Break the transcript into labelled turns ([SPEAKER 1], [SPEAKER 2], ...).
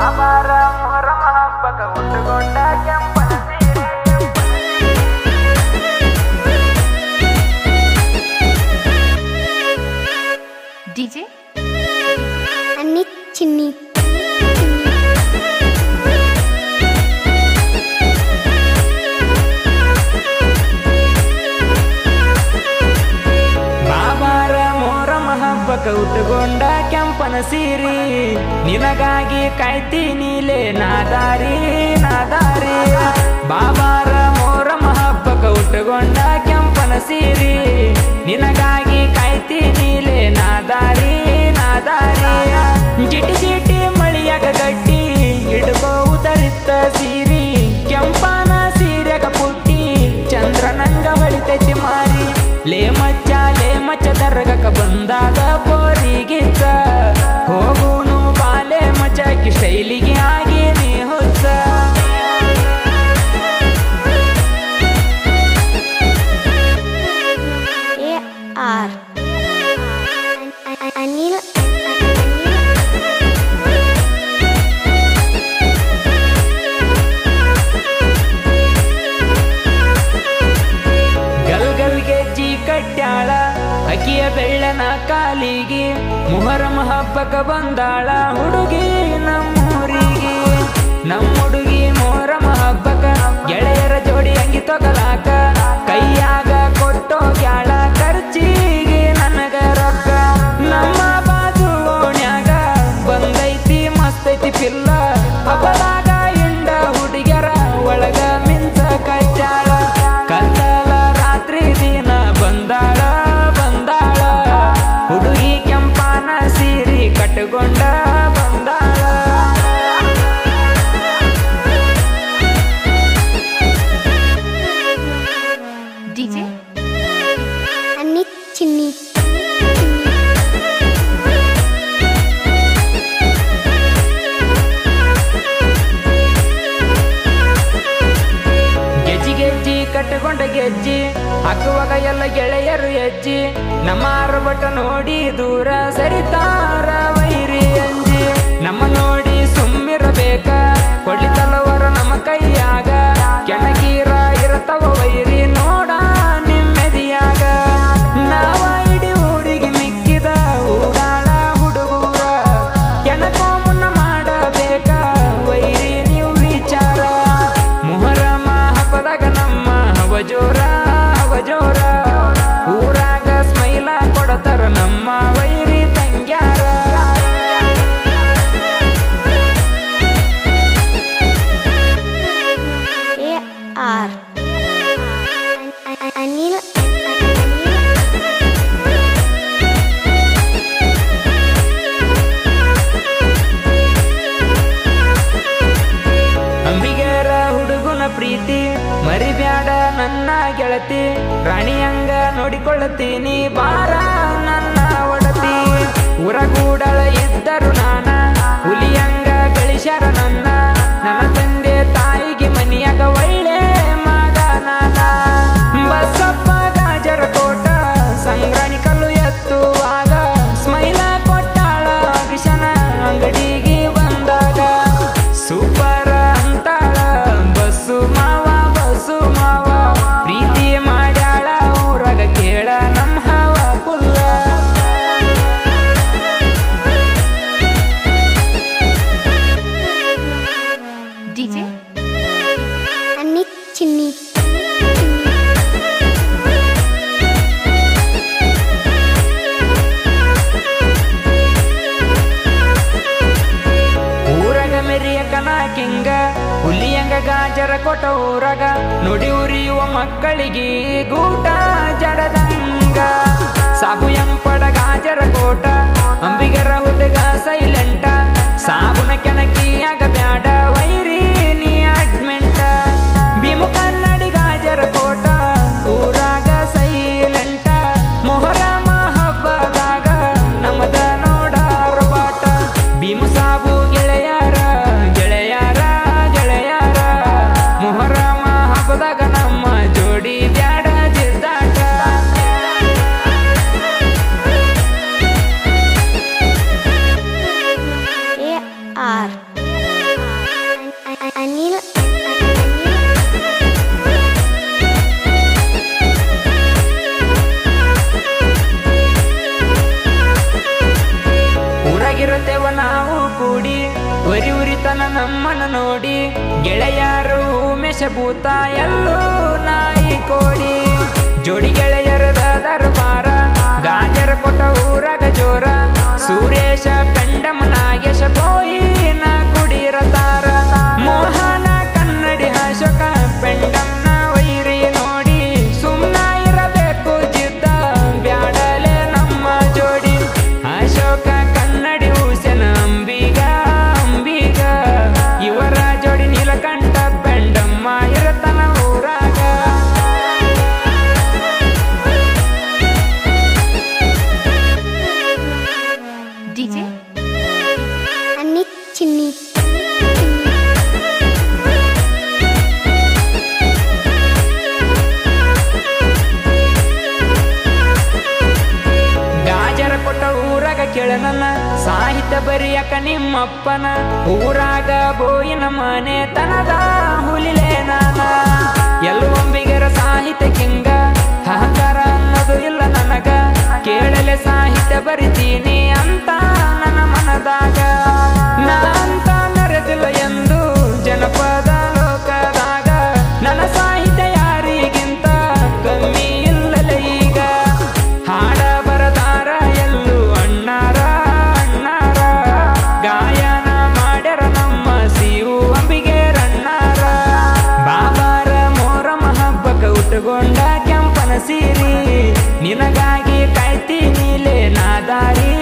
[SPEAKER 1] ಬಾಬಾರ ಮೊಹರಮ ಹಬ್ಬಕ ಉಟ್ಟುಕೊಂಡ ಕೆಂಪನ ಸೀರೆ
[SPEAKER 2] DJ
[SPEAKER 3] Anik Chimni
[SPEAKER 1] ಬಾಬಾರ Muharram ಹಬ್ಬಕ ಉಟ್ಟುಕೊಂಡ ಕೆಂಪನ ಸೀರೆ ನಿನಗಾಗಿ ಕಾಯ್ತೀನಿಲೇ ನಾದಾರಿ ನಾದಾರಿ ಬಾಬಾರ ಮೊಹರಮ ಹಬ್ಬಕ ಉಟ್ಟುಕೊಂಡ ಕೆಂಪನ ಸೀರೆ ನಿನಗಾಗಿ ಕಾಯ್ತೀನಿಲೇ ನಾದಾರಿ ನಾದಾರಿ ಜಿಟಿ ಜಿಟಿ ಮಳಿಯಾಗ ಗಟ್ಟಿ ಹಿಡ್ಕೋ ಉದರಿತ್ತ ಸೀರಿ ಕೆಂಪನ ಸೀರೆಗ ಪುಟ್ಟಿ ಚಂದ್ರನಂಗ ಹೊಳಿತೈತಿ ಮಾರಿ ಲೇ ಮಚ್ಚ ದರ್ಗಕ ಬಂದಾಗ ಬೋರಿಗಿತ್ತ ಹೋಗುನು ಬಾಲೆ ಮಚಾಕಿ ಶೈಲಿಗೆ ಆಗಿ ನೀ ಹೊತ್ತ
[SPEAKER 3] AR Anil
[SPEAKER 1] ಗಲ್ ಗೆಜ್ಜಿ ಕಟ್ಟ್ಯಾಳ ಅಕಿಯ ಬೆಳ್ಳನ ಕಾಲಿಗೆ ಮೊಹರಮ ಹಬ್ಬಕ ಬಂದಾಳ ಹುಡುಗಿ ನಮ್ಮೂರಿಗೆ ನಮ್ಮ ಹುಡುಗಿ ಮೊಹರಮ ಹಬ್ಬಕ ಗೆಳೆಯರ ಜೋಡಿ ಅಂಗಿ ತೊಗಲಾಕ ಕೈಯಾಗ ಕೊಟ್ಟೋಗ್ಯಾಳ ಖರ್ಚಿಗೆ ನನಗ ರೊಕ್ಕ ನಮ್ಮ ಬಾಜು ಓಣ್ಯಾಗ ಬಂದೈತಿ ಮಸ್ತೈತಿ ಪಿಲ್ಲ ಹಬ್ಬದಾಗ ಇಂಡ ಹುಡುಗ್ಯರ ಒಳಗ ಮಿಂಚ ಕಟ್ಟ್ಯಾಳ ಕತ್ತಲ ರಾತ್ರಿ ದಿನ ಬಂದಾಳ ಬಂದಾಳ ಹುಡುಗಿ ಕೆಂಪನ ಸೀರೆ ಕಟ್ಟುಕೊಂಡ ಬಂದಾಳ
[SPEAKER 2] DJ
[SPEAKER 3] Anik Chimni
[SPEAKER 1] ಗೆಜ್ಜಿ ಕಟ್ಟಿಕೊಂಡ ಗೆಜ್ಜಿ ಹಾಕುವಾಗ ಎಲ್ಲ ಗೆಳೆಯರು ಹೆಜ್ಜಿ ನಮ್ಮ ಆರ್ಭಟ ನೋಡಿ ದೂರ ಸರಿತಾರ ವೈರಿ ಅಂಜಿ ನಮ್ಮ ನೋಡಿ ಸುಮ್ಮಿರಬೇಕ ಕೊಡ್ಲಿ ತಲವರ ನಮ್ಮ ಕೈಯಾಗ ಕೆಣಕೀರ ಇರತವ ವೈರಿ ನೋಡ ನಿಮ್ಮೆದಿಯಾಗ ನಾವ ಇಡೀ ಊರಿಗೆ ಮಿಕ್ಕಿದ ಊರಾಳ ಹುಡುಗೂರ ಕೆಣಕೋ ಮುನ್ನ ಮಾಡಬೇಕ ವೈರಿ ನೀವು ವಿಚಾರ ಮೊಹರಮ ಹಬ್ಬದಾಗ ನಮ್ಮ ಹವಜೋರ ಹವಜೋರ ಊರಾಗ ಸ್ಮೈಲ ಕೊಡತಾರ ನಮ್ಮ ವೈರಿ ತಂಗ್ಯಾರ
[SPEAKER 3] AR Anil
[SPEAKER 1] ಅಂಬಿಗರ ಹುಡುಗನ ಪ್ರೀತಿ ಮರಿಬ್ಯಾಡ ನನ್ನ ಗೆಳತಿ ರಾಣಿಯಂಗ ನೋಡಿಕೊಳ್ಳತೀನಿ ಬಾರ ನನ್ನ ಒಡತಿ ಊರಗೂಡಳ ಇದ್ದರು ನಾನ ಹುಲಿಯಂಗ ಗಳಿಸ್ಯಾರ ನನ್ನ ತಂದೆ ತಾಯಿಗೆ ಮನಿಯಾಗ ಒಳ್ಳೆ ಮಗ ನಾನ ಬಸಪ್ಪ ಗಾಜರ ಕೋಟ ಸಂಗ್ರಾಣಿ ಕಲ್ಲು ಎತ್ತುವಾಗ ಸ್ಮೈಲ ಕೊಟ್ಟಾಳ ವಿಷನ ಅಂಗಡಿಗೆ ಬಂದಾಗ ಸೂಪರ್ ಅಂತಾಳ ಬಸ್ಸು ಮಾವ ಪ್ರೀತಿ ಮಾಡ್ಯಾಳ ಊರಾಗ ಕೇಳ ನಮ್ಮ ಹವ ಪುಲ್ಲ
[SPEAKER 2] DJ
[SPEAKER 3] Anik Chimni
[SPEAKER 1] ಊರಾಗ ಮೆರಿಯ ಕನ ಕಿಂಗ ಹುಲಿಯಂಗ ಗಾಜರ ಕೊಟ್ಟ ಊರಾಗ ನುಡಿ ಉರಿಯುವ ಮಕ್ಕಳಿಗೆ ಗೂಟ ಜಡದಂಗ ಸಾಬು ಎಂಪಡ ಗಾಜರ ಕೋಟ ಅಂಬಿಗರ ಹುಡುಗ ಸೈಲೆಂಟ ಸಾಬುನ ಕೆಣಕಿಯಾಗ ಬ್ಯಾಡ ವೈರಿ ನೀ ಅಡ್ಮೆಂಟ ಭೀಮು ಕನ್ನಡಿ ಗಾಜರ ಕೋಟ ಊರಾಗ ಸೈಲೆಂಟ ಮೊಹರಮ ಹಬ್ಬದಾಗ ನಮ್ಮದ ನೋಡಾರ ಬಾಟ ಭೀಮು ಸಾಬು ಗೆಳೆಯರ ಗೆಳೆಯರ ಗೆಳೆಯರ ಮೊಹರಮ ಹಬ್ಬದಾಗ ನಮ್ಮ ಜೋಡಿ ಬ್ಯಾಡ ಜಿದ್ದಾಟ
[SPEAKER 3] AR
[SPEAKER 4] ಉರಿ ಉರಿತನ ನಮ್ಮನ ನೋಡಿ ಗೆಳೆಯರು ಮೆಷಭೂತ ಎಲ್ಲೂ ನಾಯಿ ಕೋಡಿ ಜೋಡಿ ಗೆಳೆಯರದ ದರ್ಬಾರ ಗಾಜರ ಕೊಟ್ಟ ಊರಾಗ ಜೋರ ಸುರೇಶ ಪೆಂಡಮ ನಾಗೇಶ ಬೋಯಿನ ಕುಡಿರತಾರ ಮೋಹನ ಕನ್ನಡಿ ಅಶೋಕ ಪೆಂಡಮ್ನ ವೈರಿ ನೋಡಿ ಸುಮ್ನ ಇರಬೇಕು ಜಿದ್ದ ಬ್ಯಾಡಲೆ ನಮ್ಮ ಜೋಡಿ ಅಶೋಕ ಕನ್ನಡಿ ಹುಸೇನ ಅಂಬಿಗ ಅಂಬಿಗ ಇವರ ಜೋಡಿ ನೀಲಕಂಠ ಪೆಂಡಮ್ಮ ಇರತನ ಊರಾಗ
[SPEAKER 2] DJ
[SPEAKER 3] Ani Chinni.
[SPEAKER 4] ಗಾಜರ ಕೊಟ್ಟ ಊರಾಗ ಕೇಳನನ್ನ ಸಾಹಿತ್ಯ ಬರಿಯಕ ನಿಮ್ಮಪ್ಪನ ಊರಾಗ ಬೋಯಿನ ಮನೆ ತನದ ಹುಲಿಲೆ ನಾನ ಎಲ್ಲೊಂಬಿಗರ ಸಾಹಿತ್ಯ ಕಿಂಗ ಅಹಂಕಾರ ಅನ್ನೋದು ಇಲ್ಲ ನನಗ ಕೇಳಲೆ ಸಾಹಿತ್ಯ ಬರಿತೀನಿ ಅಂತ ನನ್ನ ಮನದಾಗ ನಾ ಅಂತ ಮೆರೆದಿಲ್ಲ ಎಂದು ಜನಪದ ಲೋಕದಾಗ ನನ್ನ ಸಾಹಿತ್ಯ ಯಾರಿಗಿಂತ ಕಮ್ಮಿ ಇಲ್ಲಲೆ ಈಗ ಹಾಡ ಬರದಾರ ಎಲ್ಲೂ ಅಣ್ಣಾರ ಅಣ್ಣಾರ ಗಾಯನ ಮಾಡ್ಯಾರ ನಮ್ಮ ಸಿವು ಅಂಬಿಗೆ ರಣ್ಣಾರ ಬಾಬಾರ ಮೋರಮ ಹಬ್ಬಕ ಉಟ್ಕೊಂಡ ಕೆಂಪನ ಸೀರಿ ನಿನಗಾಗಿ ಕಾಯ್ತೀನಿಲೆ ನಾದಾರಿ